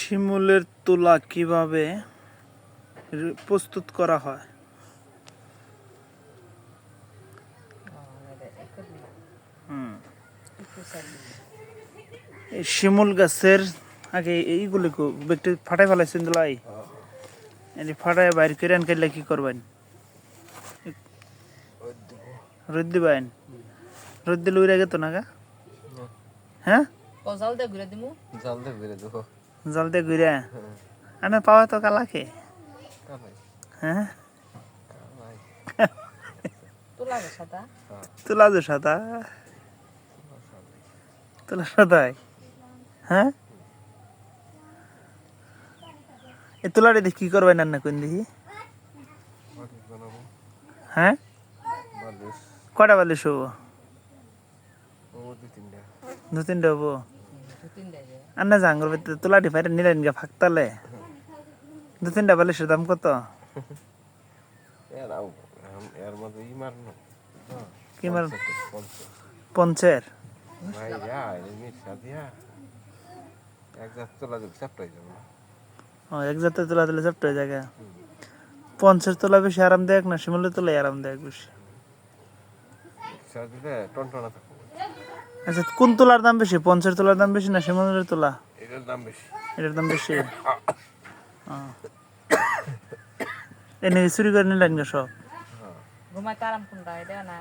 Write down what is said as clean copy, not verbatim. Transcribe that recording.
শিমুলের তুলা কিভাবে প্রস্তুত করা হয়? এই শিমুল গাছের আগে এইগুলি একটু ফাটাই ফেলাইছেন দুলাই, এই ফাটাই বাইর করে আনলে কি করবেন? রোদ দিবেন? রোদ দিলে উড়ে গেত না গা? হ্যাঁ, জাল দিয়ে ঘুরে দিমু। জল দিয়ে ঘুরে আনে পাওয়া তো কালাকে। হ্যাঁ, তুলা যে সাদা। তুলা যে সাদা, তুলা সাদাই। হ্যাঁ, এই তুলাটা দিয়ে কি করবেন না কোন দেখি? হ্যাঁ, কটা বালিশ হবো? দু তিনটা হবো। আর না জাঙ্গর ভিতরে তুলাটি ফাইরে নিলেন গা ফাঁকতালে। দু তিনটা বালিশের দাম কত? কি মার? পঞ্চের? ও, এক জাতের তুলা দিলে চাপটা হয়ে যায়। পঞ্চের তুলা বেশি আরামদায়ক না শিমুলের তুলাই আরামদায়ক বেশি? আচ্ছা, কোন তুলার দাম বেশি? পঞ্চের তুলার দাম বেশি না শিমুলের তুলা? এটার দাম বেশি। এনে চুরি করে নিলেন গা সব? ঘুমাইতে আরাম কোনটা এটা না